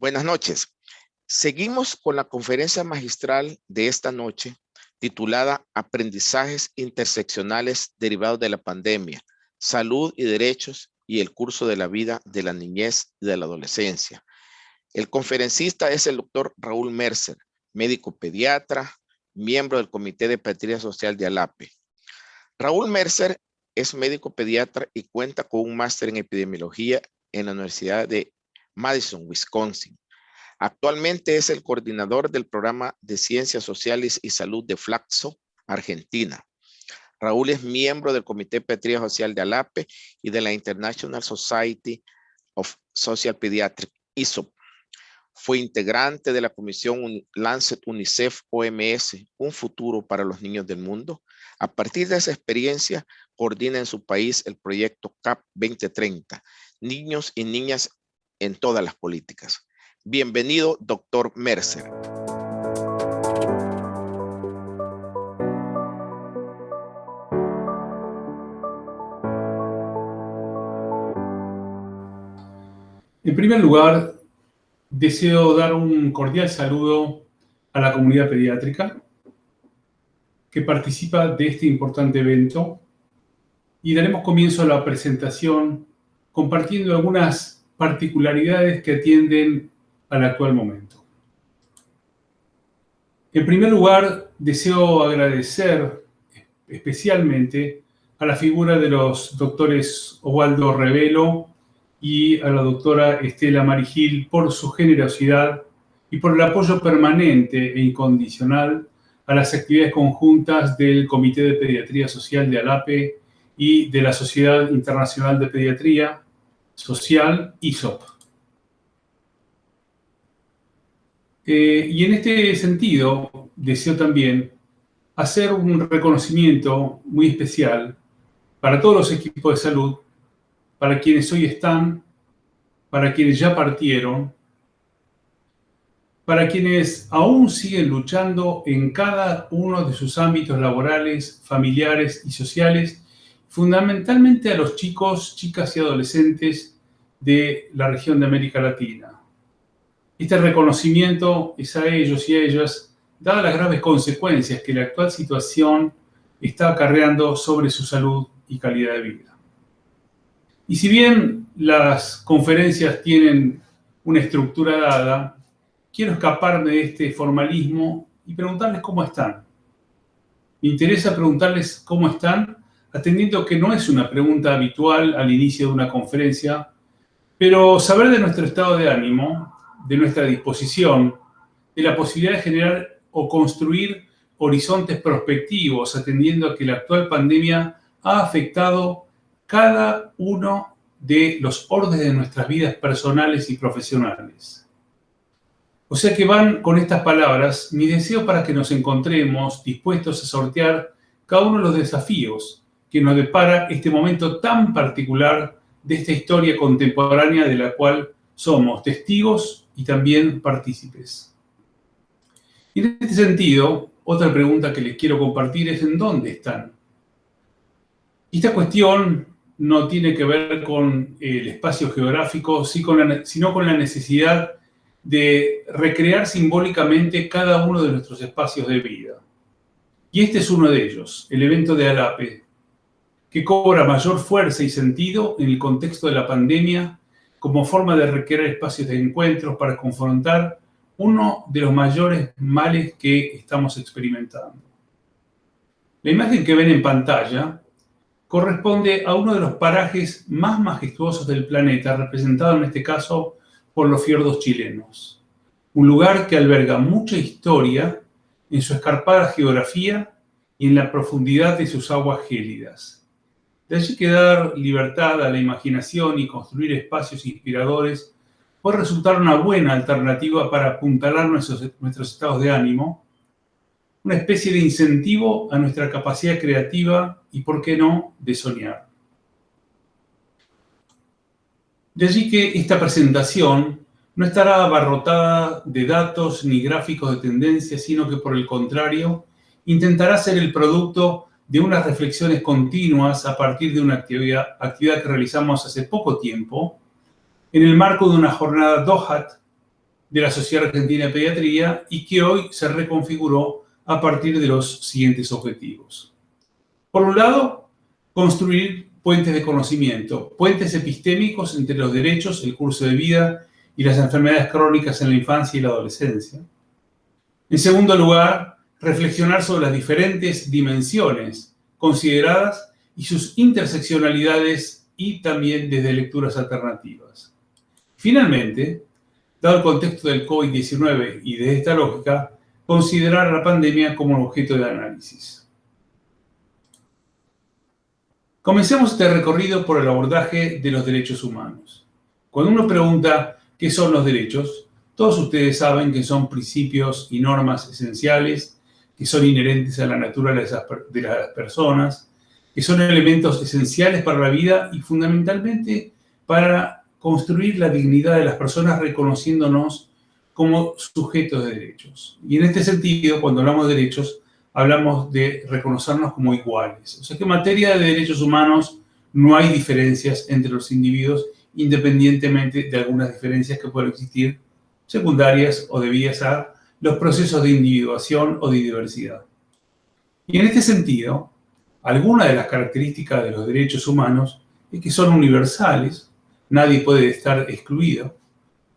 Buenas noches. Seguimos con la conferencia magistral de esta noche titulada Aprendizajes interseccionales derivados de la pandemia, salud y derechos y el curso de la vida de la niñez y de la adolescencia. El conferencista es el doctor Raúl Mercer, médico pediatra, miembro del Comité de Pediatría Social de ALAPE. Raúl Mercer es médico pediatra y cuenta con un máster en epidemiología en la Universidad de Madison, Wisconsin. Actualmente es el coordinador del programa de Ciencias Sociales y Salud de Flaxo, Argentina. Raúl es miembro del Comité de Pediatría Social de ALAPE y de la International Society of Social Pediatrics, ISOP. Fue integrante de la comisión Lancet UNICEF OMS, Un futuro para los niños del mundo. A partir de esa experiencia, coordina en su país el proyecto CAP 2030, Niños y Niñas en todas las políticas. Bienvenido, doctor Mercer. En primer lugar, deseo dar un cordial saludo a la comunidad pediátrica que participa de este importante evento y daremos comienzo a la presentación compartiendo algunas particularidades que atienden al actual momento. En primer lugar, deseo agradecer especialmente a la figura de los doctores Osvaldo Revelo y a la doctora Estela Marigil por su generosidad y por el apoyo permanente e incondicional a las actividades conjuntas del Comité de Pediatría Social de ALAPE y de la Sociedad Internacional de Pediatría Social, ISOP. Y en este sentido, deseo también hacer un reconocimiento muy especial para todos los equipos de salud, para quienes hoy están, para quienes ya partieron, para quienes aún siguen luchando en cada uno de sus ámbitos laborales, familiares y sociales, fundamentalmente a los chicos, chicas y adolescentes de la región de América Latina. Este reconocimiento es a ellos y a ellas, dadas las graves consecuencias que la actual situación está acarreando sobre su salud y calidad de vida. Y si bien las conferencias tienen una estructura dada, quiero escaparme de este formalismo y preguntarles cómo están. Me interesa preguntarles cómo están, atendiendo que no es una pregunta habitual al inicio de una conferencia, pero saber de nuestro estado de ánimo, de nuestra disposición, de la posibilidad de generar o construir horizontes prospectivos, atendiendo a que la actual pandemia ha afectado cada uno de los órdenes de nuestras vidas personales y profesionales. O sea que van con estas palabras mi deseo para que nos encontremos dispuestos a sortear cada uno de los desafíos que nos depara este momento tan particular de esta historia contemporánea de la cual somos testigos y también partícipes. Y en este sentido, otra pregunta que les quiero compartir es ¿en dónde están? Y esta cuestión no tiene que ver con el espacio geográfico, sino con la necesidad de recrear simbólicamente cada uno de nuestros espacios de vida. Y este es uno de ellos, el evento de ALAPE, que cobra mayor fuerza y sentido en el contexto de la pandemia como forma de recrear espacios de encuentros para confrontar uno de los mayores males que estamos experimentando. La imagen que ven en pantalla corresponde a uno de los parajes más majestuosos del planeta, representado en este caso por los fiordos chilenos. Un lugar que alberga mucha historia en su escarpada geografía y en la profundidad de sus aguas gélidas. De allí que dar libertad a la imaginación y construir espacios inspiradores puede resultar una buena alternativa para apuntalar nuestros estados de ánimo, una especie de incentivo a nuestra capacidad creativa y, por qué no, de soñar. De allí que esta presentación no estará abarrotada de datos ni gráficos de tendencia, sino que, por el contrario, intentará ser el producto de unas reflexiones continuas a partir de una actividad que realizamos hace poco tiempo en el marco de una jornada DOHAT de la Sociedad Argentina de Pediatría y que hoy se reconfiguró a partir de los siguientes objetivos. Por un lado, construir puentes de conocimiento, puentes epistémicos entre los derechos, el curso de vida y las enfermedades crónicas en la infancia y la adolescencia. En segundo lugar, reflexionar sobre las diferentes dimensiones consideradas y sus interseccionalidades y también desde lecturas alternativas. Finalmente, dado el contexto del COVID-19 y de esta lógica, considerar la pandemia como un objeto de análisis. Comencemos este recorrido por el abordaje de los derechos humanos. Cuando uno pregunta qué son los derechos, todos ustedes saben que son principios y normas esenciales, que son inherentes a la naturaleza de las personas, que son elementos esenciales para la vida y fundamentalmente para construir la dignidad de las personas reconociéndonos como sujetos de derechos. Y en este sentido, cuando hablamos de derechos, hablamos de reconocernos como iguales. O sea que en materia de derechos humanos no hay diferencias entre los individuos, independientemente de algunas diferencias que pueden existir, secundarias o debidas a los procesos de individuación o de diversidad. Y en este sentido, algunas de las características de los derechos humanos es que son universales, nadie puede estar excluido,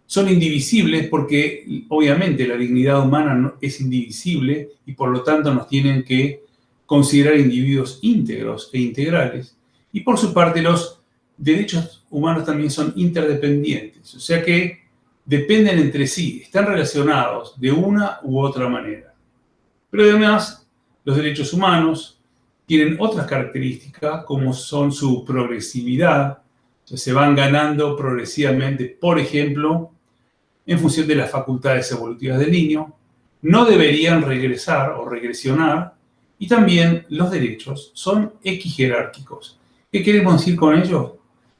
son indivisibles porque obviamente la dignidad humana es indivisible y por lo tanto nos tienen que considerar individuos íntegros e integrales. Y por su parte los derechos humanos también son interdependientes, o sea que dependen entre sí, están relacionados de una u otra manera. Pero además, los derechos humanos tienen otras características como son su progresividad, o sea, se van ganando progresivamente, por ejemplo, en función de las facultades evolutivas del niño, no deberían regresar o regresionar, y también los derechos son equijerárquicos. ¿Qué queremos decir con ello?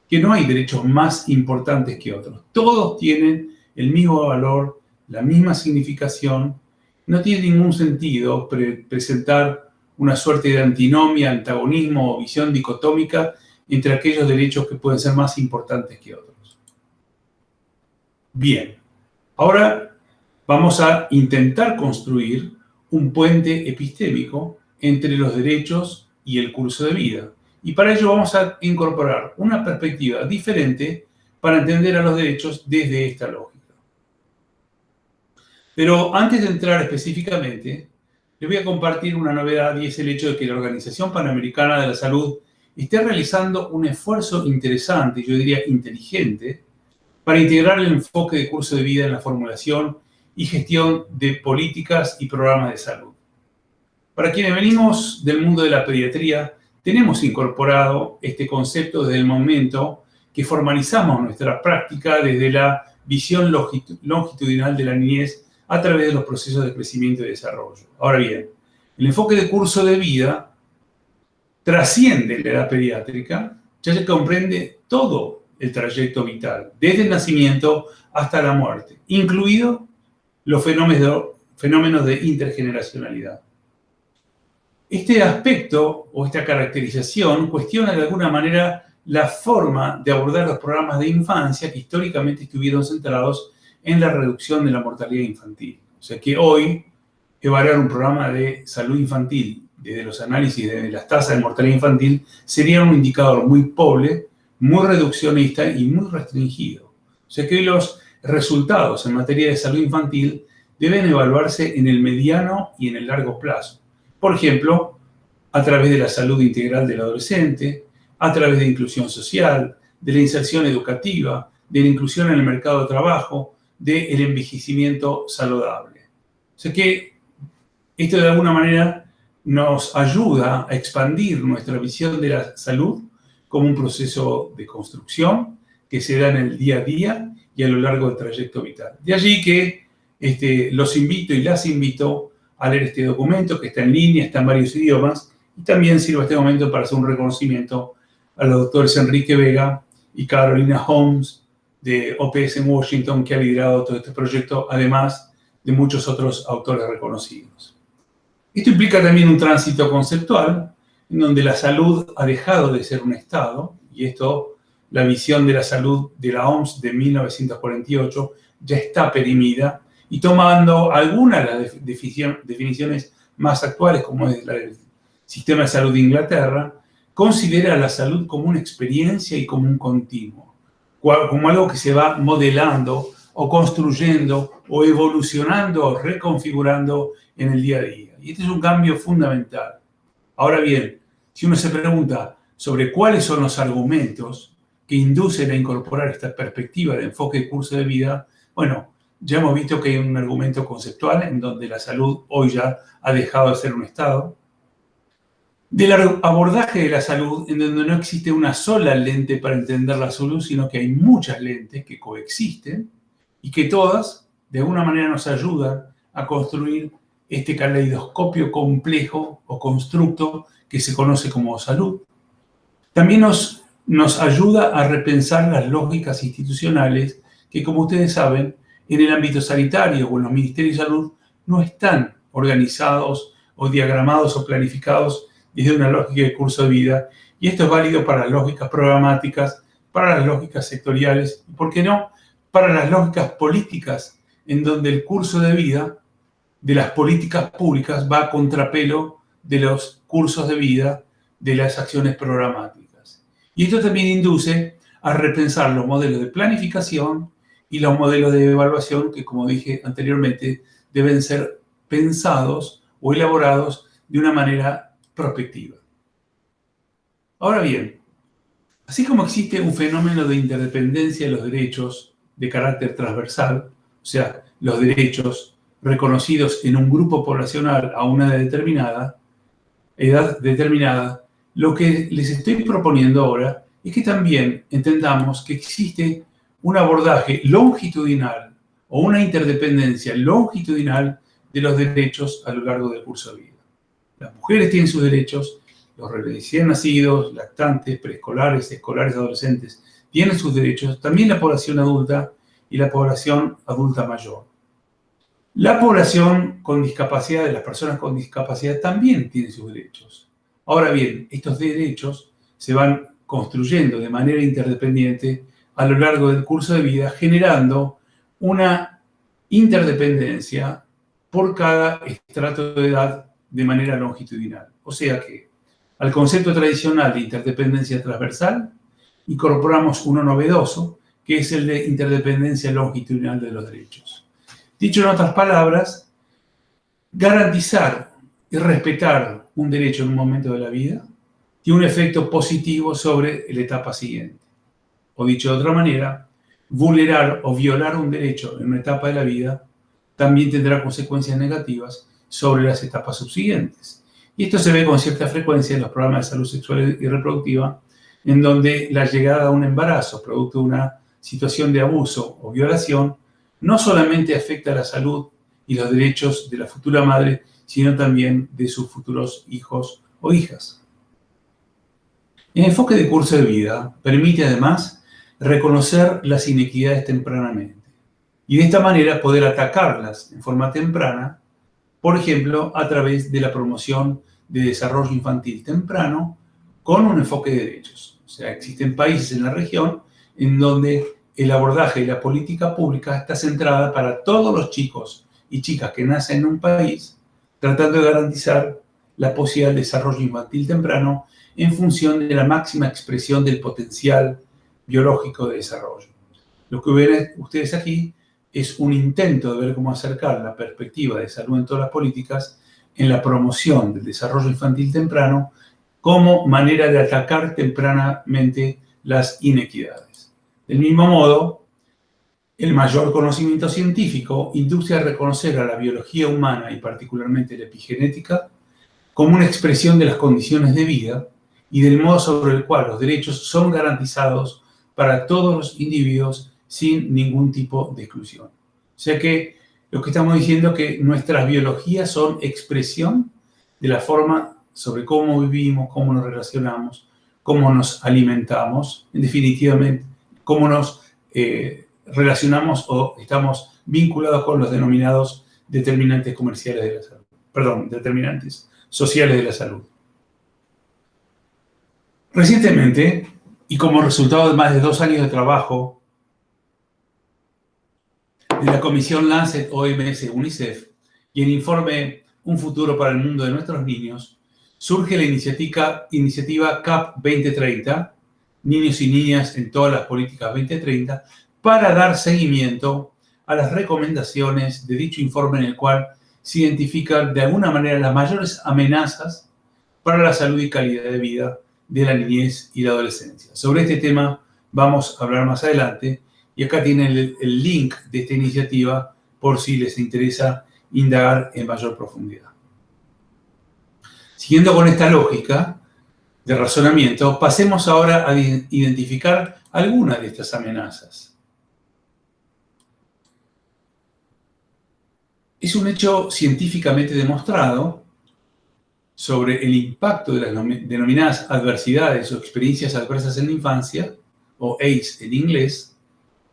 Que no hay derechos más importantes que otros. Todos tienen el mismo valor, la misma significación. No tiene ningún sentido presentar una suerte de antinomia, antagonismo o visión dicotómica entre aquellos derechos que pueden ser más importantes que otros. Bien, ahora vamos a intentar construir un puente epistémico entre los derechos y el curso de vida. Y para ello vamos a incorporar una perspectiva diferente para entender a los derechos desde esta lógica. Pero antes de entrar específicamente, les voy a compartir una novedad y es el hecho de que la Organización Panamericana de la Salud esté realizando un esfuerzo interesante, yo diría inteligente, para integrar el enfoque de curso de vida en la formulación y gestión de políticas y programas de salud. Para quienes venimos del mundo de la pediatría, tenemos incorporado este concepto desde el momento que formalizamos nuestra práctica desde la visión longitudinal de la niñez a través de los procesos de crecimiento y desarrollo. Ahora bien, el enfoque de curso de vida trasciende la edad pediátrica, ya se comprende todo el trayecto vital, desde el nacimiento hasta la muerte, incluido los fenómenos de intergeneracionalidad. Este aspecto o esta caracterización cuestiona de alguna manera la forma de abordar los programas de infancia que históricamente estuvieron centrados en la reducción de la mortalidad infantil. O sea que hoy evaluar un programa de salud infantil desde los análisis de las tasas de mortalidad infantil sería un indicador muy pobre, muy reduccionista y muy restringido. O sea que los resultados en materia de salud infantil deben evaluarse en el mediano y en el largo plazo. Por ejemplo, a través de la salud integral del adolescente, a través de inclusión social, de la inserción educativa, de la inclusión en el mercado de trabajo, del envejecimiento saludable. O sea que esto de alguna manera nos ayuda a expandir nuestra visión de la salud como un proceso de construcción que se da en el día a día y a lo largo del trayecto vital. De allí que los invito y las invito a leer este documento que está en línea, está en varios idiomas, y también sirve este momento para hacer un reconocimiento a los doctores Enrique Vega y Carolina Holmes de OPS en Washington, que ha liderado todo este proyecto, además de muchos otros autores reconocidos. Esto implica también un tránsito conceptual, en donde la salud ha dejado de ser un estado, y esto, la visión de la salud de la OMS de 1948, ya está perimida y tomando algunas de las definiciones más actuales, como es la del Sistema de Salud de Inglaterra, considera la salud como una experiencia y como un continuo, como algo que se va modelando o construyendo o evolucionando o reconfigurando en el día a día. Y este es un cambio fundamental. Ahora bien, si uno se pregunta sobre cuáles son los argumentos que inducen a incorporar esta perspectiva de enfoque de curso de vida, bueno, ya hemos visto que hay un argumento conceptual en donde la salud hoy ya ha dejado de ser un estado, del abordaje de la salud en donde no existe una sola lente para entender la salud, sino que hay muchas lentes que coexisten y que todas, de alguna manera, nos ayudan a construir este caleidoscopio complejo o constructo que se conoce como salud. También nos ayuda a repensar las lógicas institucionales que, como ustedes saben, en el ámbito sanitario o en los ministerios de salud no están organizados o diagramados o planificados desde una lógica de curso de vida. Y esto es válido para las lógicas programáticas, para las lógicas sectoriales y, ¿por qué no?, para las lógicas políticas, en donde el curso de vida de las políticas públicas va a contrapelo de los cursos de vida de las acciones programáticas. Y esto también induce a repensar los modelos de planificación y los modelos de evaluación que, como dije anteriormente, deben ser pensados o elaborados de una manera prospectiva. Ahora bien, así como existe un fenómeno de interdependencia de los derechos de carácter transversal, o sea, los derechos reconocidos en un grupo poblacional a una edad determinada, lo que les estoy proponiendo ahora es que también entendamos que existe un abordaje longitudinal o una interdependencia longitudinal de los derechos a lo largo del curso de vida. Las mujeres tienen sus derechos, los recién nacidos, lactantes, preescolares, escolares, adolescentes, tienen sus derechos, también la población adulta y la población adulta mayor. La población con discapacidad, de las personas con discapacidad, también tiene sus derechos. Ahora bien, estos derechos se van construyendo de manera interdependiente a lo largo del curso de vida, generando una interdependencia por cada estrato de edad de manera longitudinal. O sea que al concepto tradicional de interdependencia transversal incorporamos uno novedoso, que es el de interdependencia longitudinal de los derechos. Dicho en otras palabras, garantizar y respetar un derecho en un momento de la vida tiene un efecto positivo sobre la etapa siguiente. O dicho de otra manera, vulnerar o violar un derecho en una etapa de la vida también tendrá consecuencias negativas sobre las etapas subsiguientes. Y esto se ve con cierta frecuencia en los programas de salud sexual y reproductiva, en donde la llegada a un embarazo producto de una situación de abuso o violación no solamente afecta a la salud y los derechos de la futura madre, sino también de sus futuros hijos o hijas. El enfoque de curso de vida permite además reconocer las inequidades tempranamente y de esta manera poder atacarlas en forma temprana, por ejemplo, a través de la promoción de desarrollo infantil temprano con un enfoque de derechos. O sea, existen países en la región en donde el abordaje de la política pública está centrada para todos los chicos y chicas que nacen en un país, tratando de garantizar la posibilidad de desarrollo infantil temprano en función de la máxima expresión del potencial biológico de desarrollo. Lo que ven ustedes aquí es un intento de ver cómo acercar la perspectiva de salud en todas las políticas en la promoción del desarrollo infantil temprano como manera de atacar tempranamente las inequidades. Del mismo modo, el mayor conocimiento científico induce a reconocer a la biología humana y particularmente la epigenética como una expresión de las condiciones de vida y del modo sobre el cual los derechos son garantizados para todos los individuos sin ningún tipo de exclusión. O sea que lo que estamos diciendo es que nuestras biologías son expresión de la forma sobre cómo vivimos, cómo nos relacionamos, cómo nos alimentamos, en definitiva, cómo nos relacionamos o estamos vinculados con los denominados determinantes comerciales de la salud. Perdón, determinantes sociales de la salud. Recientemente, y como resultado de más de 2 años de trabajo de la Comisión Lancet OMS UNICEF y el informe Un futuro para el mundo de nuestros niños, surge la iniciativa CAP 2030, Niños y Niñas en todas las políticas 2030, para dar seguimiento a las recomendaciones de dicho informe en el cual se identifican de alguna manera las mayores amenazas para la salud y calidad de vida de la niñez y la adolescencia. Sobre este tema vamos a hablar más adelante y acá tienen el link de esta iniciativa por si les interesa indagar en mayor profundidad. Siguiendo con esta lógica de razonamiento, pasemos ahora a identificar algunas de estas amenazas. Es un hecho científicamente demostrado sobre el impacto de las denominadas adversidades o experiencias adversas en la infancia, o ACE en inglés,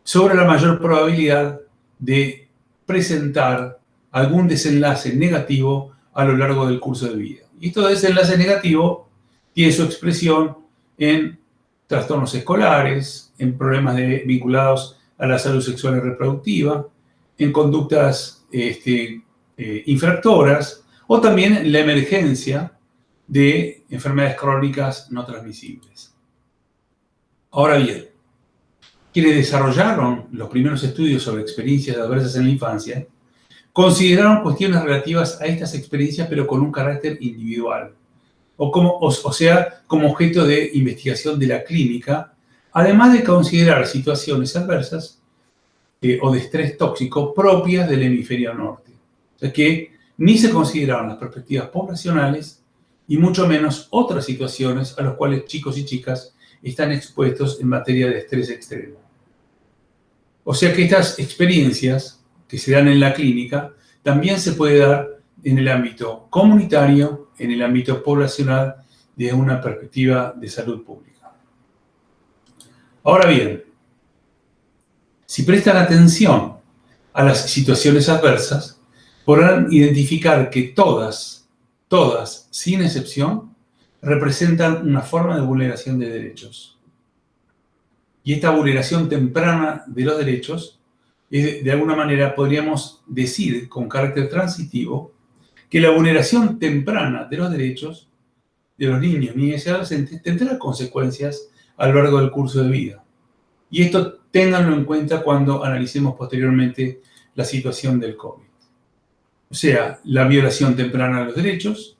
sobre la mayor probabilidad de presentar algún desenlace negativo a lo largo del curso de vida. Y este desenlace negativo tiene su expresión en trastornos escolares, en problemas vinculados a la salud sexual y reproductiva, en conductas infractoras, o también en la emergencia de enfermedades crónicas no transmisibles. Ahora bien, quienes desarrollaron los primeros estudios sobre experiencias adversas en la infancia consideraron cuestiones relativas a estas experiencias, pero con un carácter individual, o sea, como objeto de investigación de la clínica, además de considerar situaciones adversas o de estrés tóxico propias del hemisferio norte. O sea que ni se consideraron las perspectivas poblacionales y mucho menos otras situaciones a las cuales chicos y chicas están expuestos en materia de estrés extremo. O sea que estas experiencias que se dan en la clínica también se puede dar en el ámbito comunitario, en el ámbito poblacional, desde una perspectiva de salud pública. Ahora bien, si prestan atención a las situaciones adversas, podrán identificar que todas, sin excepción, representan una forma de vulneración de derechos. Y esta vulneración temprana de los derechos, de alguna manera podríamos decir con carácter transitivo, que la vulneración temprana de los derechos de los niños, niñas y adolescentes tendrá consecuencias a lo largo del curso de vida. Y esto ténganlo en cuenta cuando analicemos posteriormente la situación del COVID. O sea, la violación temprana de los derechos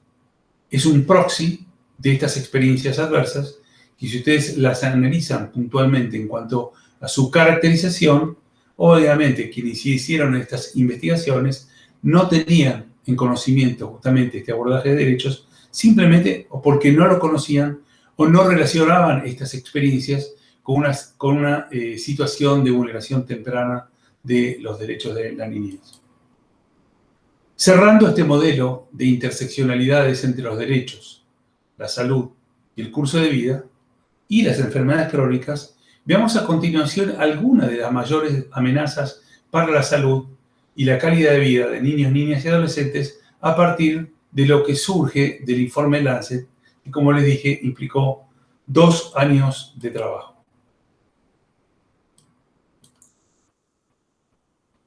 es un proxy de estas experiencias adversas y si ustedes las analizan puntualmente en cuanto a su caracterización, obviamente quienes hicieron estas investigaciones no tenían en conocimiento justamente este abordaje de derechos simplemente o porque no lo conocían o no relacionaban estas experiencias con una situación de vulneración temprana de los derechos de la niñez. Cerrando este modelo de interseccionalidades entre los derechos, la salud y el curso de vida y las enfermedades crónicas, veamos a continuación algunas de las mayores amenazas para la salud y la calidad de vida de niños, niñas y adolescentes a partir de lo que surge del informe Lancet, que como les dije implicó 2 años de trabajo.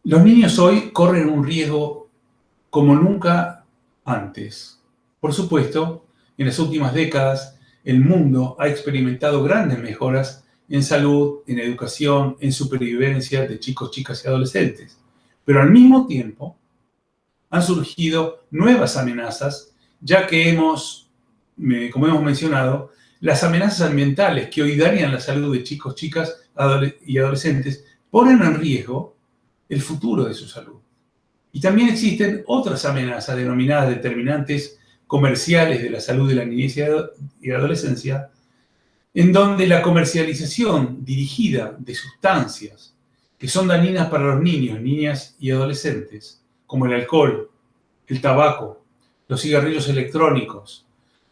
Los niños hoy corren un riesgo como nunca antes. Por supuesto, en las últimas décadas el mundo ha experimentado grandes mejoras en salud, en educación, en supervivencia de chicos, chicas y adolescentes. Pero al mismo tiempo han surgido nuevas amenazas, ya que como hemos mencionado, las amenazas ambientales que hoy dañan la salud de chicos, chicas y adolescentes ponen en riesgo el futuro de su salud. Y también existen otras amenazas denominadas determinantes comerciales de la salud de la niñez y adolescencia, en donde la comercialización dirigida de sustancias que son dañinas para los niños, niñas y adolescentes, como el alcohol, el tabaco, los cigarrillos electrónicos,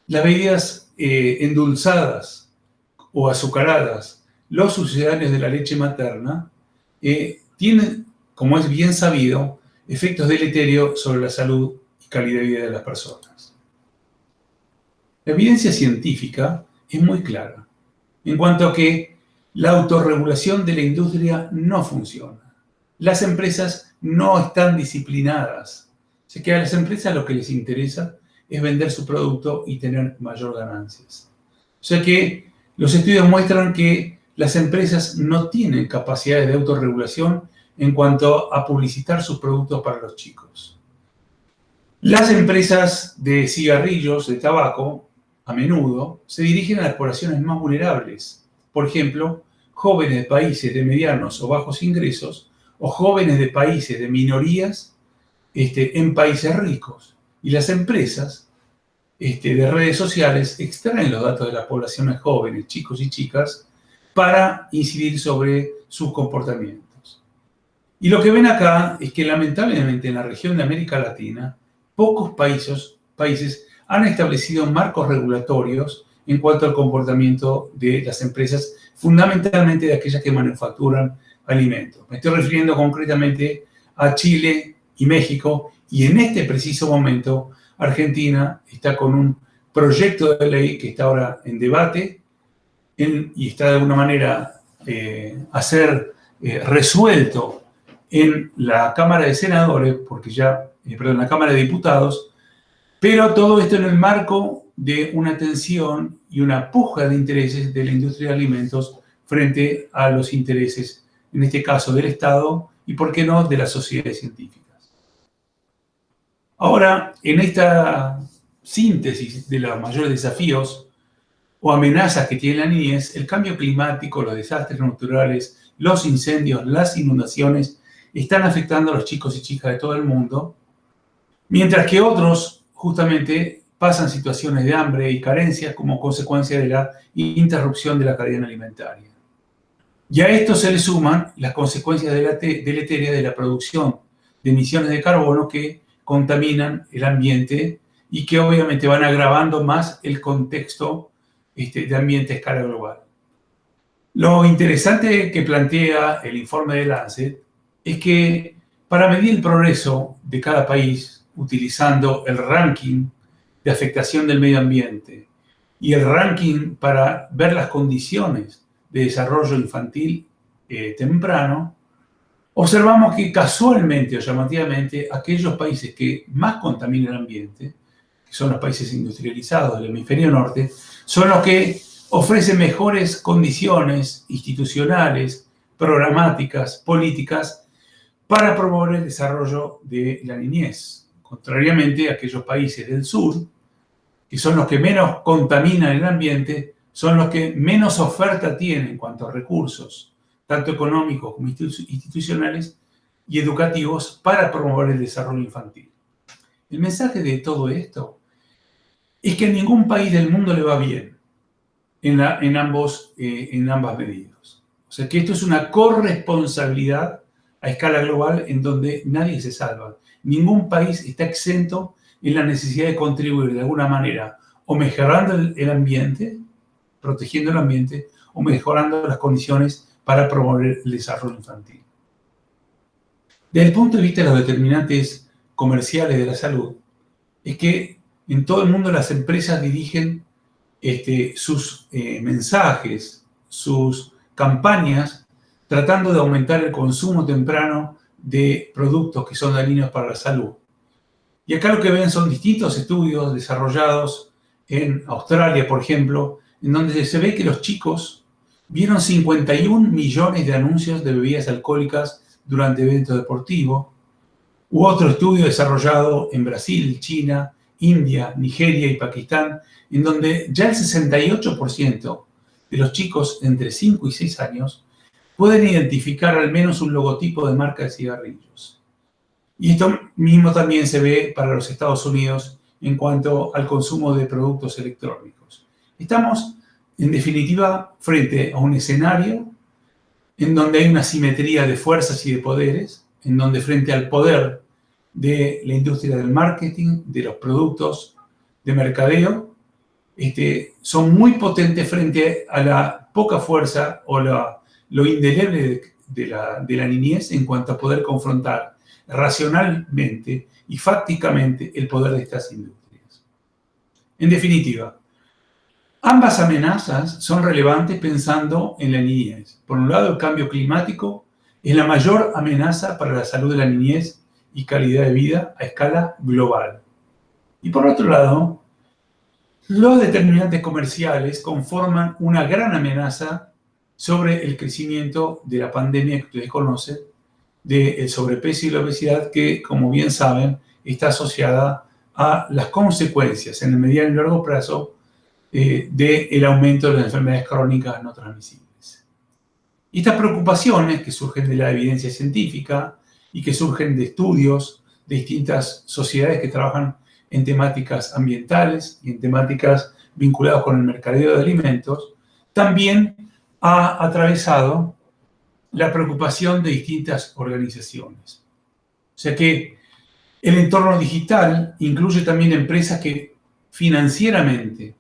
las bebidas endulzadas o azucaradas, los sucedáneos de la leche materna, tienen, como es bien sabido, efectos deleterios sobre la salud y calidad de vida de las personas. La evidencia científica es muy clara en cuanto a que la autorregulación de la industria no funciona. las empresas no están disciplinadas. O sea que a las empresas lo que les interesa es vender su producto y tener mayor ganancias. O sea que los estudios muestran que las empresas no tienen capacidades de autorregulación en cuanto a publicitar sus productos para los chicos. Las empresas de cigarrillos, de tabaco, a menudo se dirigen a las poblaciones más vulnerables. Por ejemplo, jóvenes de países de medianos o bajos ingresos o jóvenes de países de minorías en países ricos. Y las empresas de redes sociales extraen los datos de las poblaciones jóvenes, chicos y chicas, para incidir sobre sus comportamientos. Y lo que ven acá es que lamentablemente en la región de América Latina, pocos países han establecido marcos regulatorios en cuanto al comportamiento de las empresas, fundamentalmente de aquellas que manufacturan alimentos. Me estoy refiriendo concretamente a Chile y México, y en este preciso momento Argentina está con un proyecto de ley que está ahora en debate y está de alguna manera a ser resuelto en la Cámara de Senadores, en la Cámara de Diputados, pero todo esto en el marco de una tensión y una puja de intereses de la industria de alimentos frente a los intereses, en este caso del Estado y, por qué no, de las sociedades científicas. Ahora, en esta síntesis de los mayores desafíos o amenazas que tiene la niñez, el cambio climático, los desastres naturales, los incendios, las inundaciones, están afectando a los chicos y chicas de todo el mundo, mientras que otros justamente pasan situaciones de hambre y carencia como consecuencia de la interrupción de la cadena alimentaria. Y a esto se le suman las consecuencias deleterias de la producción de emisiones de carbono que contaminan el ambiente y que obviamente van agravando más el contexto de ambiente a escala global. Lo interesante que plantea el informe de Lancet es que para medir el progreso de cada país, utilizando el ranking de afectación del medio ambiente y el ranking para ver las condiciones de desarrollo infantil temprano, observamos que casualmente o llamativamente aquellos países que más contaminan el ambiente, que son los países industrializados del hemisferio norte, son los que ofrecen mejores condiciones institucionales, programáticas, políticas, para promover el desarrollo de la niñez. Contrariamente a aquellos países del sur, que son los que menos contaminan el ambiente, son los que menos oferta tienen en cuanto a recursos, tanto económicos como institucionales y educativos, para promover el desarrollo infantil. El mensaje de todo esto es que a ningún país del mundo le va bien en ambas medidas. O sea que esto es una corresponsabilidad a escala global en donde nadie se salva. Ningún país está exento en la necesidad de contribuir de alguna manera, o mejorando el ambiente, protegiendo el ambiente, o mejorando las condiciones para promover el desarrollo infantil. Desde el punto de vista de los determinantes comerciales de la salud, es que en todo el mundo las empresas dirigen sus mensajes, sus campañas, tratando de aumentar el consumo temprano de productos que son dañinos para la salud. Y acá lo que ven son distintos estudios desarrollados en Australia, por ejemplo, en donde se ve que los chicos vieron 51 millones de anuncios de bebidas alcohólicas durante eventos deportivos. Hubo otro estudio desarrollado en Brasil, China, India, Nigeria y Pakistán, en donde ya el 68% de los chicos entre 5 y 6 años pueden identificar al menos un logotipo de marca de cigarrillos. Y esto mismo también se ve para los Estados Unidos en cuanto al consumo de productos electrónicos. Estamos, en definitiva, frente a un escenario en donde hay una simetría de fuerzas y de poderes, en donde frente al poder de la industria del marketing, de los productos de mercadeo, son muy potentes frente a la poca fuerza o lo indeleble de la niñez en cuanto a poder confrontar racionalmente y fácticamente el poder de estas industrias. En definitiva, ambas amenazas son relevantes pensando en la niñez. Por un lado, el cambio climático Es la mayor amenaza para la salud de la niñez y calidad de vida a escala global. Y por otro lado, los determinantes comerciales conforman una gran amenaza sobre el crecimiento de la pandemia que ustedes conocen, del sobrepeso y la obesidad, que, como bien saben, está asociada a las consecuencias en el mediano y largo plazo del aumento de las enfermedades crónicas no transmisibles. Y estas preocupaciones que surgen de la evidencia científica y que surgen de estudios de distintas sociedades que trabajan en temáticas ambientales y en temáticas vinculadas con el mercadeo de alimentos, también ha atravesado la preocupación de distintas organizaciones. O sea que el entorno digital incluye también empresas que financieramente,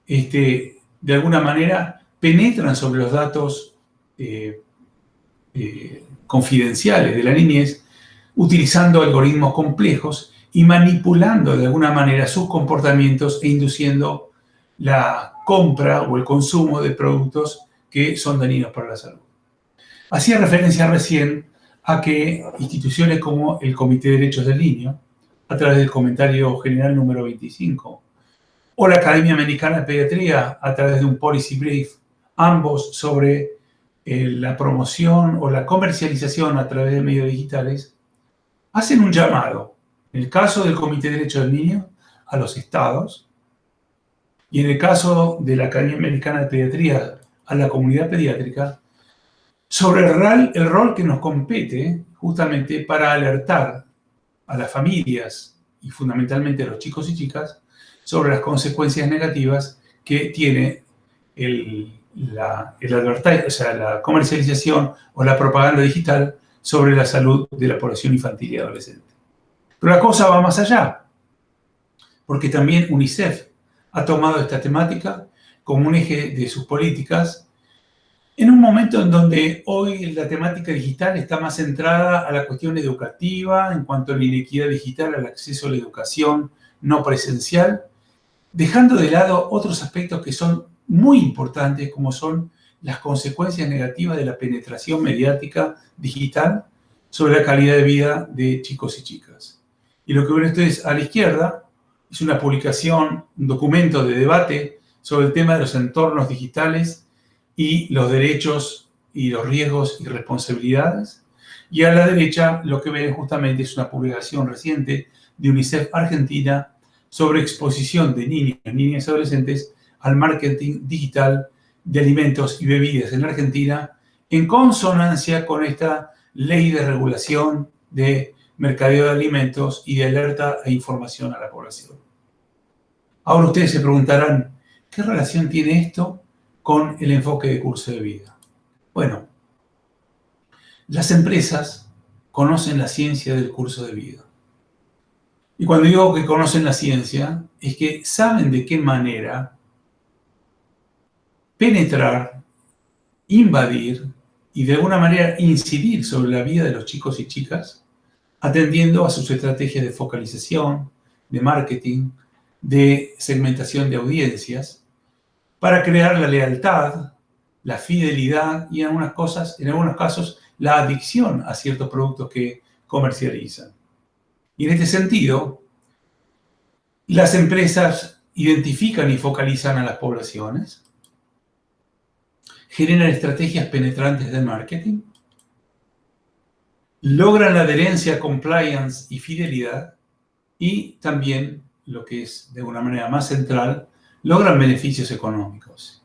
de alguna manera, penetran sobre los datos confidenciales de la niñez, utilizando algoritmos complejos y manipulando de alguna manera sus comportamientos e induciendo la compra o el consumo de productos que son dañinos para la salud. Hacía referencia recién a que instituciones como el Comité de Derechos del Niño, a través del Comentario General número 25, o la Academia Americana de Pediatría, a través de un Policy Brief, ambos sobre la promoción o la comercialización a través de medios digitales, hacen un llamado, en el caso del Comité de Derechos del Niño, a los estados, y en el caso de la Academia Americana de Pediatría, a la comunidad pediátrica, sobre el rol que nos compete justamente para alertar a las familias y fundamentalmente a los chicos y chicas sobre las consecuencias negativas que tiene la comercialización o la propaganda digital sobre la salud de la población infantil y adolescente. Pero la cosa va más allá, porque también UNICEF ha tomado esta temática como un eje de sus políticas en un momento en donde hoy la temática digital está más centrada a la cuestión educativa, en cuanto a la inequidad digital, al acceso a la educación no presencial, dejando de lado otros aspectos que son muy importantes, como son las consecuencias negativas de la penetración mediática digital sobre la calidad de vida de chicos y chicas. Y lo que ven ustedes a la izquierda es una publicación, un documento de debate sobre el tema de los entornos digitales y los derechos y los riesgos y responsabilidades. Y a la derecha lo que ven justamente es una publicación reciente de UNICEF Argentina sobre exposición de niños, niñas y adolescentes al marketing digital de alimentos y bebidas en Argentina, en consonancia con esta ley de regulación de mercadeo de alimentos y de alerta e información a la población. Ahora ustedes se preguntarán, ¿qué relación tiene esto con el enfoque de curso de vida? Bueno, las empresas conocen la ciencia del curso de vida. Y cuando digo que conocen la ciencia, es que saben de qué manera penetrar, invadir y de alguna manera incidir sobre la vida de los chicos y chicas, atendiendo a sus estrategias de focalización, de marketing, de segmentación de audiencias, para crear la lealtad, la fidelidad y en algunos casos, la adicción a ciertos productos que comercializan. Y en este sentido, las empresas identifican y focalizan a las poblaciones, generan estrategias penetrantes de marketing, logran la adherencia, compliance y fidelidad, y también, lo que es de una manera más central, logran beneficios económicos.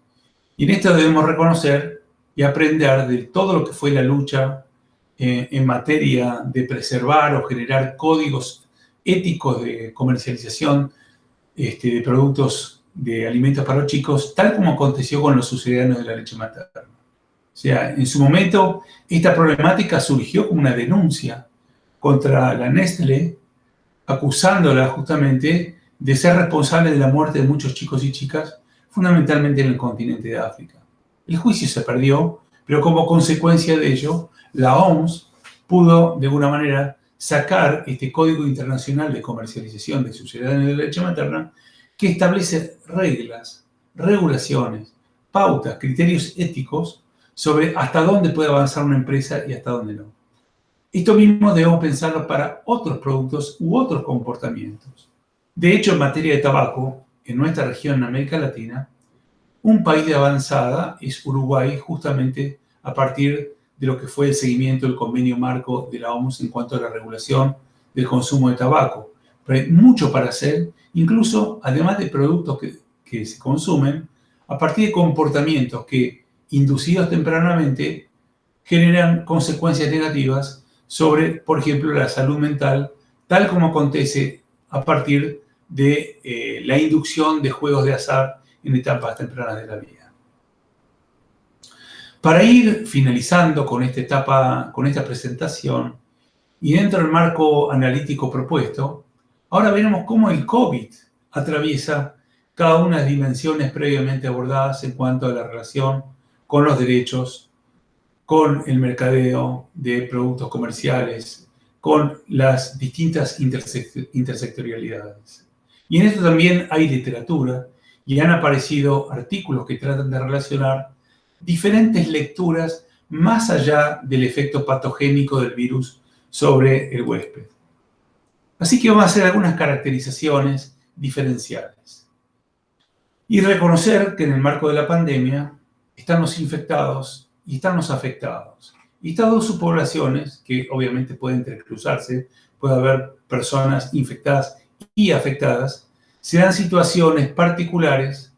Y en esto debemos reconocer y aprender de todo lo que fue la lucha en materia de preservar o generar códigos éticos de comercialización de productos de alimentos para los chicos, tal como aconteció con los sucedáneos de la leche materna. O sea, en su momento, esta problemática surgió como una denuncia contra la Nestlé, acusándola justamente de ser responsable de la muerte de muchos chicos y chicas, fundamentalmente en el continente de África. El juicio se perdió, pero como consecuencia de ello, la OMS pudo, de alguna manera, sacar este Código Internacional de Comercialización de Sucedáneos de la Leche Materna, que establece reglas, regulaciones, pautas, criterios éticos sobre hasta dónde puede avanzar una empresa y hasta dónde no. Esto mismo debemos pensarlo para otros productos u otros comportamientos. De hecho, en materia de tabaco, en nuestra región, en América Latina, un país de avanzada es Uruguay, justamente a partir de lo que fue el seguimiento del convenio marco de la OMS en cuanto a la regulación del consumo de tabaco. Pero hay mucho para hacer, incluso además de productos que se consumen, a partir de comportamientos que, inducidos tempranamente, generan consecuencias negativas sobre, por ejemplo, la salud mental, tal como acontece a partir de la inducción de juegos de azar en etapas tempranas de la vida. Para ir finalizando con esta etapa, con esta presentación, y dentro del marco analítico propuesto, ahora veremos cómo el COVID atraviesa cada una de las dimensiones previamente abordadas en cuanto a la relación con los derechos, con el mercadeo de productos comerciales, con las distintas intersectorialidades. Y en esto también hay literatura y han aparecido artículos que tratan de relacionar diferentes lecturas más allá del efecto patogénico del virus sobre el huésped. Así que vamos a hacer algunas caracterizaciones diferenciales y reconocer que en el marco de la pandemia están los infectados y están los afectados. Y estas dos subpoblaciones, que obviamente pueden entrecruzarse, puede haber personas infectadas y afectadas, se dan situaciones particulares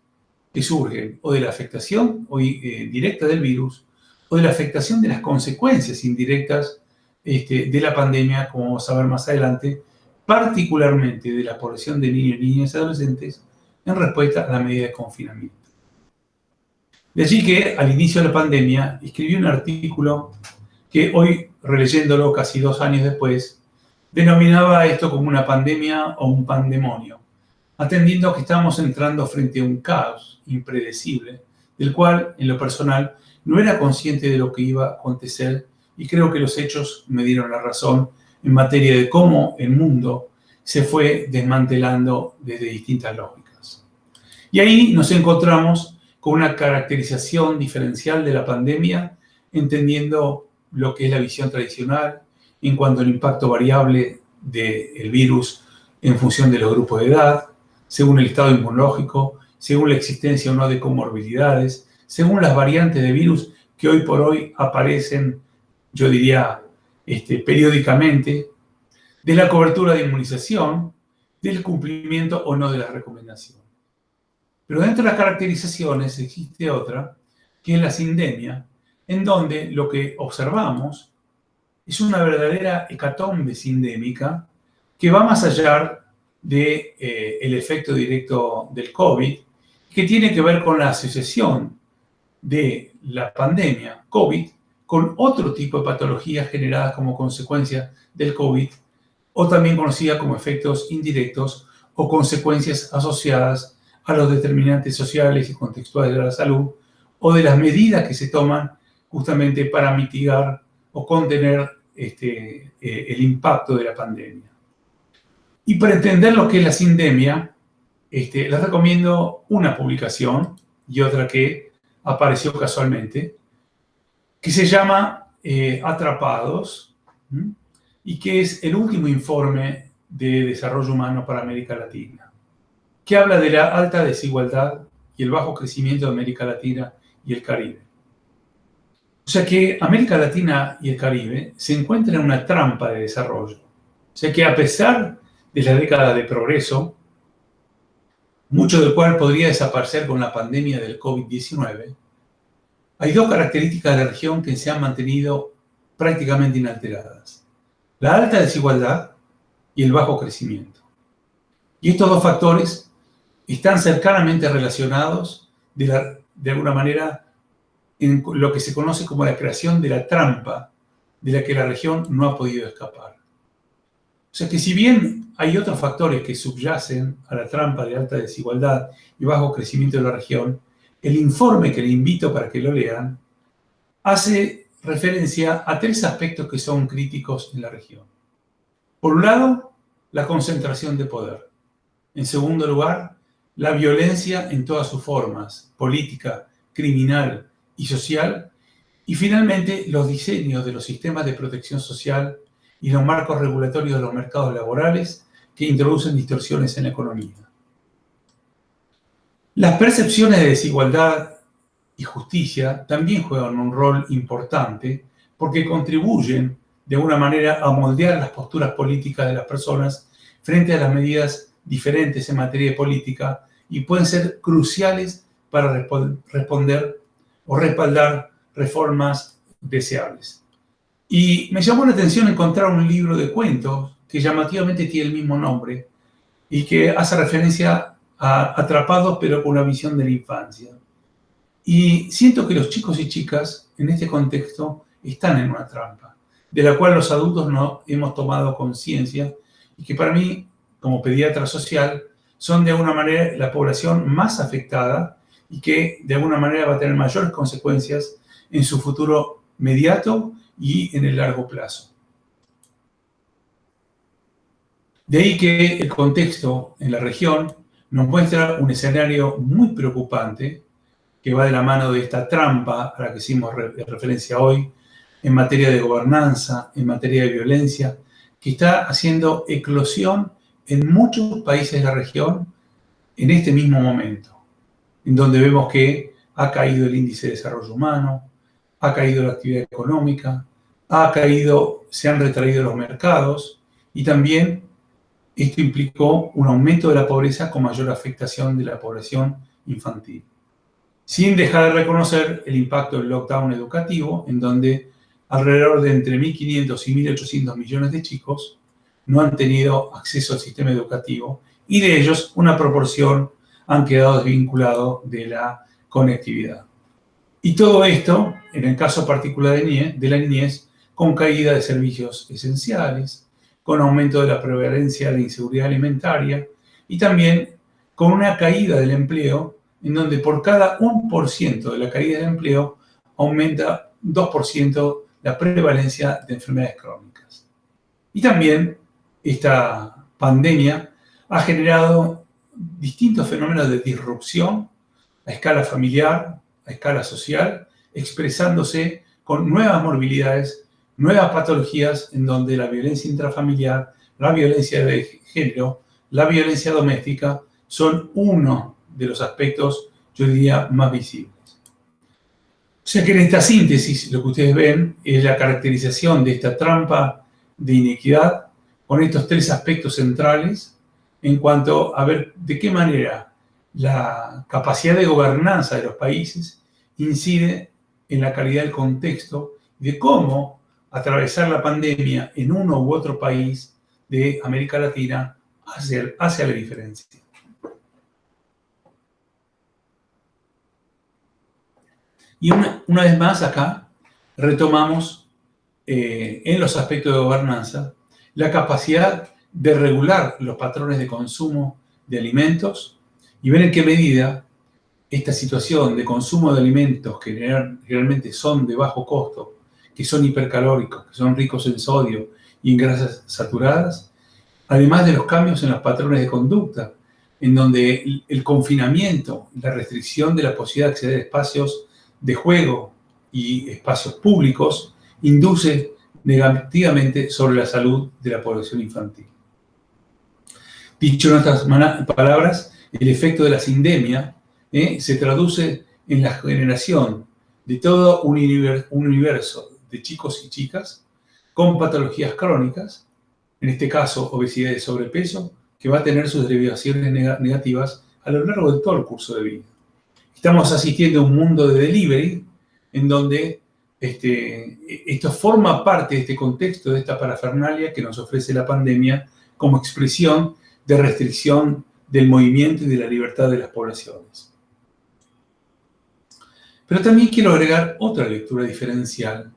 que surgen o de la afectación directa del virus o de la afectación de las consecuencias indirectas de la pandemia, como vamos a ver más adelante, particularmente de la población de niños, niñas y adolescentes en respuesta a la medida de confinamiento. De allí que al inicio de la pandemia escribí un artículo que hoy, releyéndolo casi 2 años después, denominaba esto como una pandemia o un pandemonio, atendiendo que estábamos entrando frente a un caos impredecible, del cual, en lo personal, no era consciente de lo que iba a acontecer y creo que los hechos me dieron la razón en materia de cómo el mundo se fue desmantelando desde distintas lógicas. Y ahí nos encontramos con una caracterización diferencial de la pandemia, entendiendo lo que es la visión tradicional en cuanto al impacto variable del virus en función de los grupos de edad, según el estado inmunológico, según la existencia o no de comorbilidades, según las variantes de virus que hoy por hoy aparecen, yo diría, periódicamente, de la cobertura de inmunización, del cumplimiento o no de las recomendaciones. Pero dentro de las caracterizaciones existe otra, que es la sindemia, en donde lo que observamos es una verdadera hecatombe sindémica que va más allá del efecto directo del COVID, que tiene que ver con la asociación de la pandemia COVID con otro tipo de patologías generadas como consecuencia del COVID, o también conocida como efectos indirectos o consecuencias asociadas a los determinantes sociales y contextuales de la salud, o de las medidas que se toman justamente para mitigar o contener el impacto de la pandemia. Y para entender lo que es la sindemia, les recomiendo una publicación y otra que apareció casualmente, que se llama Atrapados, y que es el último informe de desarrollo humano para América Latina, que habla de la alta desigualdad y el bajo crecimiento de América Latina y el Caribe. O sea que América Latina y el Caribe se encuentran en una trampa de desarrollo. O sea que a pesar de la década de progreso, mucho del cual podría desaparecer con la pandemia del COVID-19, hay dos características de la región que se han mantenido prácticamente inalteradas: la alta desigualdad y el bajo crecimiento. Y estos dos factores están cercanamente relacionados de alguna manera en lo que se conoce como la creación de la trampa de la que la región no ha podido escapar. O sea que si bien hay otros factores que subyacen a la trampa de alta desigualdad y bajo crecimiento de la región, el informe que le invito para que lo lean hace referencia a 3 aspectos que son críticos en la región. Por un lado, la concentración de poder. En segundo lugar, la violencia en todas sus formas, política, criminal y social, Y finalmente, los diseños de los sistemas de protección social y los marcos regulatorios de los mercados laborales que introducen distorsiones en la economía. Las percepciones de desigualdad y justicia también juegan un rol importante porque contribuyen de alguna manera a moldear las posturas políticas de las personas frente a las medidas diferentes en materia de política y pueden ser cruciales para responder o respaldar reformas deseables. Y me llamó la atención encontrar un libro de cuentos que llamativamente tiene el mismo nombre y que hace referencia a Atrapados pero con una visión de la infancia. Y siento que los chicos y chicas en este contexto están en una trampa, de la cual los adultos no hemos tomado conciencia y que para mí, como pediatra social, son de alguna manera la población más afectada y que de alguna manera va a tener mayores consecuencias en su futuro inmediato y en el largo plazo. De ahí que el contexto en la región nos muestra un escenario muy preocupante que va de la mano de esta trampa a la que hicimos referencia hoy en materia de gobernanza, en materia de violencia, que está haciendo eclosión en muchos países de la región en este mismo momento, en donde vemos que ha caído el índice de desarrollo humano, ha caído la actividad económica, se han retraído los mercados y también esto implicó un aumento de la pobreza con mayor afectación de la población infantil. Sin dejar de reconocer el impacto del lockdown educativo, en donde alrededor de entre 1.500 y 1.800 millones de chicos no han tenido acceso al sistema educativo y de ellos una proporción han quedado desvinculados de la conectividad. Y todo esto, en el caso particular de la niñez, con caída de servicios esenciales, con aumento de la prevalencia de inseguridad alimentaria y también con una caída del empleo en donde por cada 1% de la caída del empleo aumenta 2% la prevalencia de enfermedades crónicas. Y también esta pandemia ha generado distintos fenómenos de disrupción a escala familiar, a escala social, expresándose con nuevas morbilidades, nuevas patologías en donde la violencia intrafamiliar, la violencia de género, la violencia doméstica son uno de los aspectos, yo diría, más visibles. O sea que en esta síntesis lo que ustedes ven es la caracterización de esta trampa de inequidad con estos tres aspectos centrales en cuanto a ver de qué manera la capacidad de gobernanza de los países incide en la calidad del contexto, de cómo atravesar la pandemia en uno u otro país de América Latina hace la diferencia. Y una vez más acá retomamos en los aspectos de gobernanza la capacidad de regular los patrones de consumo de alimentos y ver en qué medida esta situación de consumo de alimentos que generalmente son de bajo costo, que son hipercalóricos, que son ricos en sodio y en grasas saturadas, además de los cambios en los patrones de conducta, en donde el confinamiento, la restricción de la posibilidad de acceder a espacios de juego y espacios públicos, induce negativamente sobre la salud de la población infantil. Dicho en otras palabras, el efecto de la sindemia se traduce en la generación de todo un universo de chicos y chicas con patologías crónicas, en este caso obesidad y sobrepeso, que va a tener sus derivaciones negativas a lo largo de todo el curso de vida. Estamos asistiendo a un mundo de delivery en donde esto forma parte de este contexto, de esta parafernalia que nos ofrece la pandemia como expresión de restricción del movimiento y de la libertad de las poblaciones. Pero también quiero agregar otra lectura diferencial,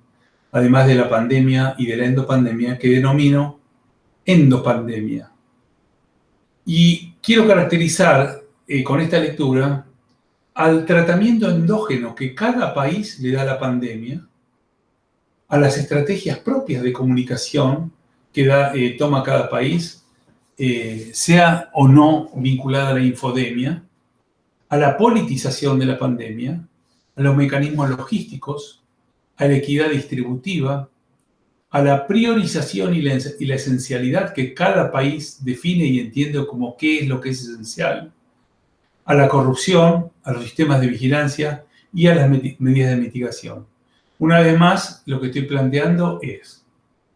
además de la pandemia y de la endopandemia, que denomino endopandemia. Y quiero caracterizar con esta lectura al tratamiento endógeno que cada país le da a la pandemia, a las estrategias propias de comunicación que toma cada país, sea o no vinculada a la infodemia, a la politización de la pandemia, a los mecanismos logísticos a la equidad distributiva, a la priorización y la esencialidad que cada país define y entiende como qué es lo que es esencial, a la corrupción, a los sistemas de vigilancia y a las medidas de mitigación. Una vez más, lo que estoy planteando es,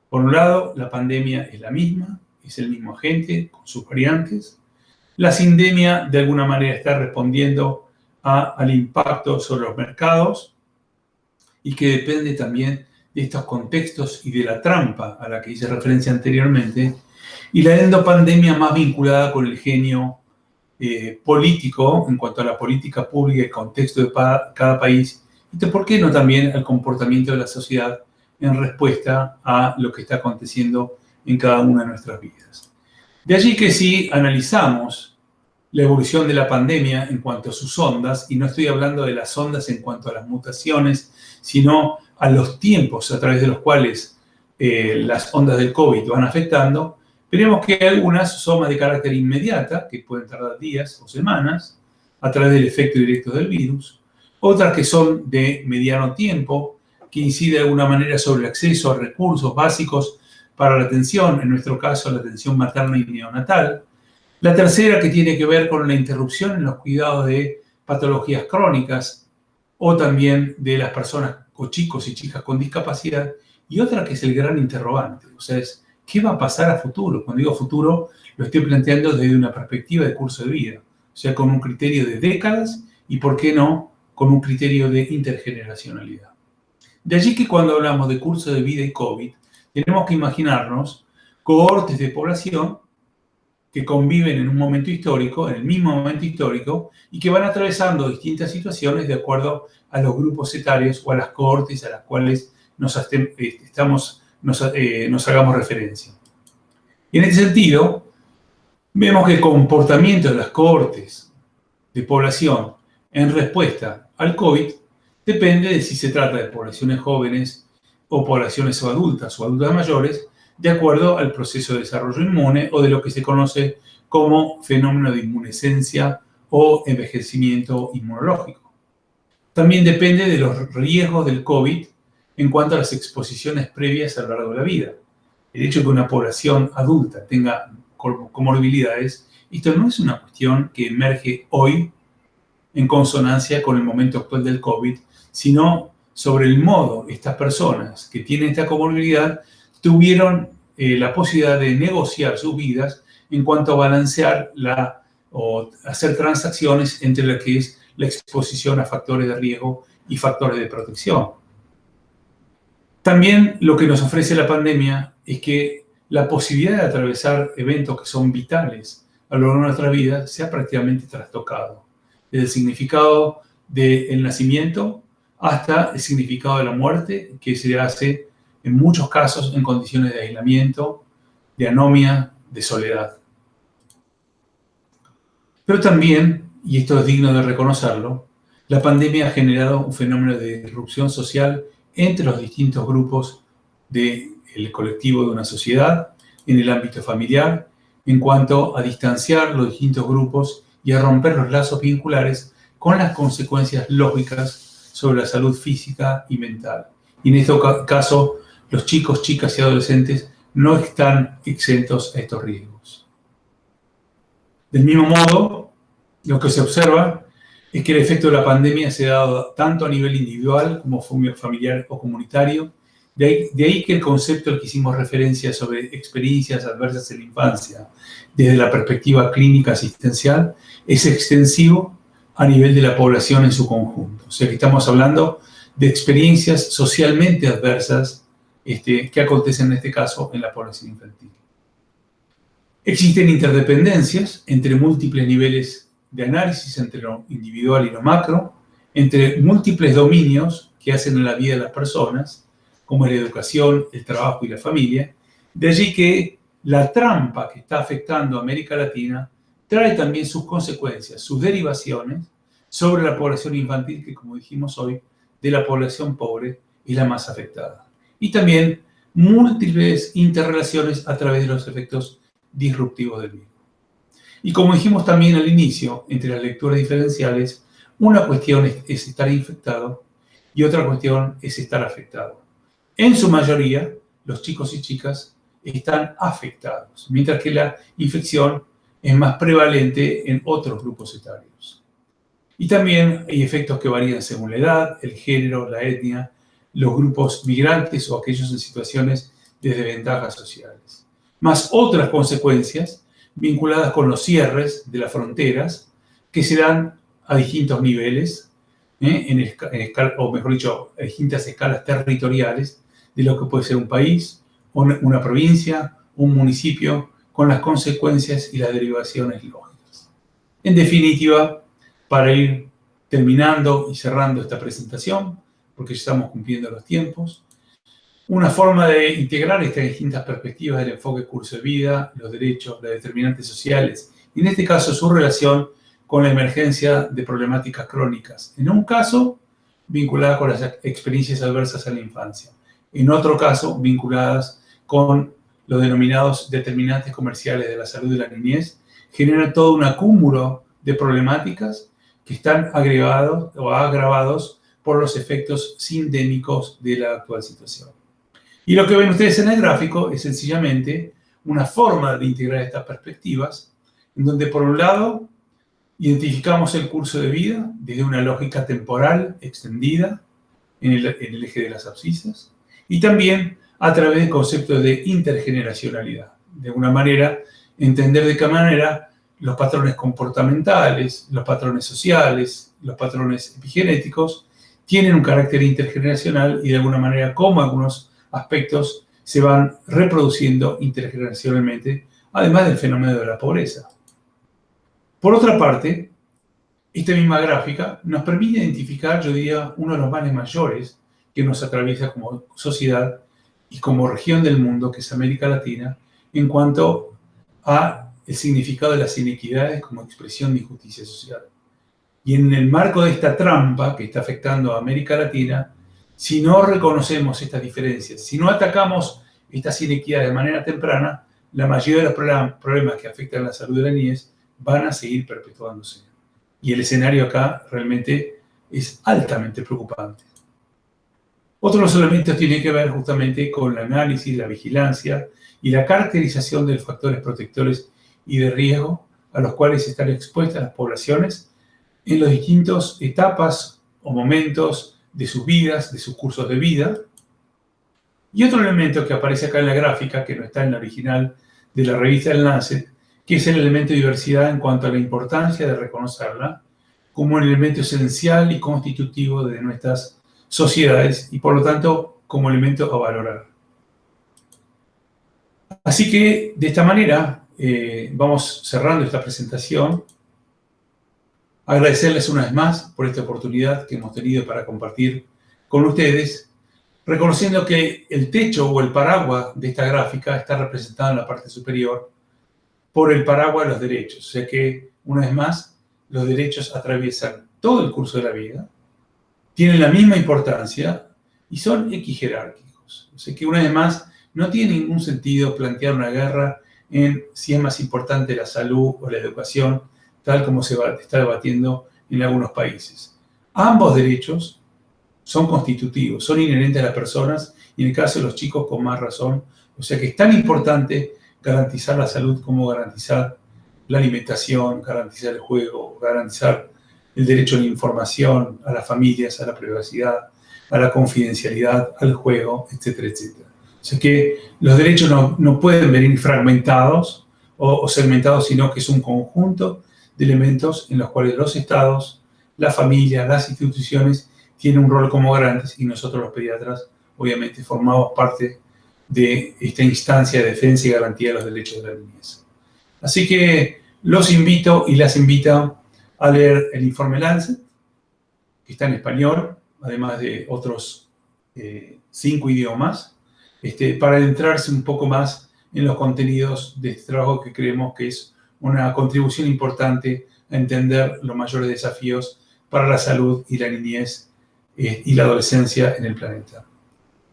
por un lado, la pandemia es la misma, es el mismo agente con sus variantes. La sindemia, de alguna manera, está respondiendo al impacto sobre los mercados y que depende también de estos contextos y de la trampa a la que hice referencia anteriormente. Y la endopandemia más vinculada con el genio político en cuanto a la política pública y el contexto de cada país, y por qué no también al comportamiento de la sociedad en respuesta a lo que está aconteciendo en cada una de nuestras vidas. De allí que si analizamos la evolución de la pandemia en cuanto a sus ondas, y no estoy hablando de las ondas en cuanto a las mutaciones, sino a los tiempos a través de los cuales las ondas del COVID van afectando, veremos que algunas son más de carácter inmediata, que pueden tardar días o semanas, a través del efecto directo del virus. Otras que son de mediano tiempo, que incide de alguna manera sobre el acceso a recursos básicos para la atención, en nuestro caso la atención materna y neonatal. La tercera que tiene que ver con la interrupción en los cuidados de patologías crónicas o también de las personas o chicos y chicas con discapacidad. Y otra que es el gran interrogante, o sea, es ¿qué va a pasar a futuro? Cuando digo futuro, lo estoy planteando desde una perspectiva de curso de vida, o sea, con un criterio de décadas y, ¿por qué no?, con un criterio de intergeneracionalidad. De allí que cuando hablamos de curso de vida y COVID, tenemos que imaginarnos cohortes de población que conviven en un momento histórico, en el mismo momento histórico, y que van atravesando distintas situaciones de acuerdo a los grupos etarios o a las cohortes a las cuales nos hagamos referencia. Y en ese sentido, vemos que el comportamiento de las cohortes de población en respuesta al COVID depende de si se trata de poblaciones jóvenes o poblaciones adultas o adultas mayores, de acuerdo al proceso de desarrollo inmune o de lo que se conoce como fenómeno de inmunescencia o envejecimiento inmunológico. También depende de los riesgos del COVID en cuanto a las exposiciones previas a lo largo de la vida. El hecho de que una población adulta tenga comorbilidades, esto no es una cuestión que emerge hoy en consonancia con el momento actual del COVID, sino sobre el modo estas personas que tienen esta comorbilidad tuvieron la posibilidad de negociar sus vidas en cuanto a balancear o hacer transacciones entre lo que es la exposición a factores de riesgo y factores de protección. También lo que nos ofrece la pandemia es que la posibilidad de atravesar eventos que son vitales a lo largo de nuestra vida se ha prácticamente trastocado. Desde el significado del nacimiento hasta el significado de la muerte, que se hace en muchos casos en condiciones de aislamiento, de anomia, de soledad. Pero también, y esto es digno de reconocerlo, la pandemia ha generado un fenómeno de disrupción social entre los distintos grupos del colectivo de una sociedad, en el ámbito familiar, en cuanto a distanciar los distintos grupos y a romper los lazos vinculares con las consecuencias lógicas sobre la salud física y mental. Y en este caso, los chicos, chicas y adolescentes no están exentos a estos riesgos. Del mismo modo, lo que se observa es que el efecto de la pandemia se ha dado tanto a nivel individual como familiar o comunitario. De ahí que el concepto al que hicimos referencia sobre experiencias adversas en la infancia, desde la perspectiva clínica asistencial, es extensivo a nivel de la población en su conjunto. O sea que estamos hablando de experiencias socialmente adversas que acontecen en este caso en la población infantil. Existen interdependencias entre múltiples niveles de análisis, entre lo individual y lo macro, entre múltiples dominios que hacen en la vida de las personas, como es la educación, el trabajo y la familia. De allí que la trampa que está afectando a América Latina trae también sus consecuencias, sus derivaciones sobre la población infantil, que como dijimos hoy, de la población pobre es la más afectada. Y también múltiples interrelaciones a través de los efectos disruptivos del mismo. Y como dijimos también al inicio, entre las lecturas diferenciales, una cuestión es estar infectado y otra cuestión es estar afectado. En su mayoría, los chicos y chicas están afectados, mientras que la infección es más prevalente en otros grupos etarios. Y también hay efectos que varían según la edad, el género, la etnia, los grupos migrantes o aquellos en situaciones de desventajas sociales. Más otras consecuencias vinculadas con los cierres de las fronteras que se dan a distintos niveles, o mejor dicho, a distintas escalas territoriales de lo que puede ser un país, una provincia, un municipio, con las consecuencias y las derivaciones lógicas. En definitiva, para ir terminando y cerrando esta presentación, porque ya estamos cumpliendo los tiempos, una forma de integrar estas distintas perspectivas del enfoque curso de vida, los derechos, las determinantes sociales, y en este caso su relación con la emergencia de problemáticas crónicas. En un caso, vinculadas con las experiencias adversas a la infancia. En otro caso, vinculadas con los denominados determinantes comerciales de la salud de la niñez, genera todo un acúmulo de problemáticas que están agregados o agravados por los efectos sindémicos de la actual situación. Y lo que ven ustedes en el gráfico es sencillamente una forma de integrar estas perspectivas, en donde por un lado identificamos el curso de vida desde una lógica temporal extendida en el eje de las abscisas, y también a través del concepto de intergeneracionalidad. De alguna manera, entender de qué manera los patrones comportamentales, los patrones sociales, los patrones epigenéticos tienen un carácter intergeneracional y de alguna manera cómo algunos aspectos se van reproduciendo intergeneracionalmente, además del fenómeno de la pobreza. Por otra parte, esta misma gráfica nos permite identificar, yo diría, uno de los males mayores que nos atraviesa como sociedad y como región del mundo, que es América Latina, en cuanto a el significado de las inequidades como expresión de injusticia social. Y en el marco de esta trampa que está afectando a América Latina, si no reconocemos estas diferencias, si no atacamos estas inequidades de manera temprana, la mayoría de los problemas que afectan la salud de la niñez van a seguir perpetuándose. Y el escenario acá realmente es altamente preocupante. Otro de los elementos tiene que ver justamente con el análisis, la vigilancia y la caracterización de los factores protectores y de riesgo a los cuales están expuestas las poblaciones en las distintas etapas o momentos de sus vidas, de sus cursos de vida. Y otro elemento que aparece acá en la gráfica, que no está en la original de la revista El Lancet, que es el elemento de diversidad en cuanto a la importancia de reconocerla como un elemento esencial y constitutivo de nuestras sociedades y por lo tanto como elemento a valorar. Así que de esta manera vamos cerrando esta presentación. Agradecerles una vez más por esta oportunidad que hemos tenido para compartir con ustedes, reconociendo que el techo o el paraguas de esta gráfica está representado en la parte superior por el paraguas de los derechos. O sea que, una vez más, los derechos atraviesan todo el curso de la vida, tienen la misma importancia y son equijerárquicos. O sea que, una vez más, no tiene ningún sentido plantear una guerra en si es más importante la salud o la educación, tal como se está debatiendo en algunos países. Ambos derechos son constitutivos, son inherentes a las personas y en el caso de los chicos con más razón. O sea que es tan importante garantizar la salud como garantizar la alimentación, garantizar el juego, garantizar el derecho a la información, a las familias, a la privacidad, a la confidencialidad, al juego, etcétera, etcétera. O sea que los derechos no pueden venir fragmentados o segmentados, sino que es un conjunto de elementos en los cuales los estados, la familia, las instituciones tienen un rol como garantes y nosotros los pediatras obviamente formamos parte de esta instancia de defensa y garantía de los derechos de la niñez. Así que los invito y las invito a leer el informe Lancet, que está en español, además de otros 5 idiomas, para adentrarse un poco más en los contenidos de este trabajo que creemos que es una contribución importante a entender los mayores desafíos para la salud y la niñez y la adolescencia en el planeta.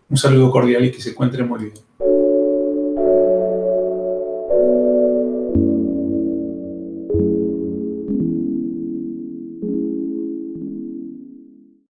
Un saludo cordial y que se encuentren muy bien.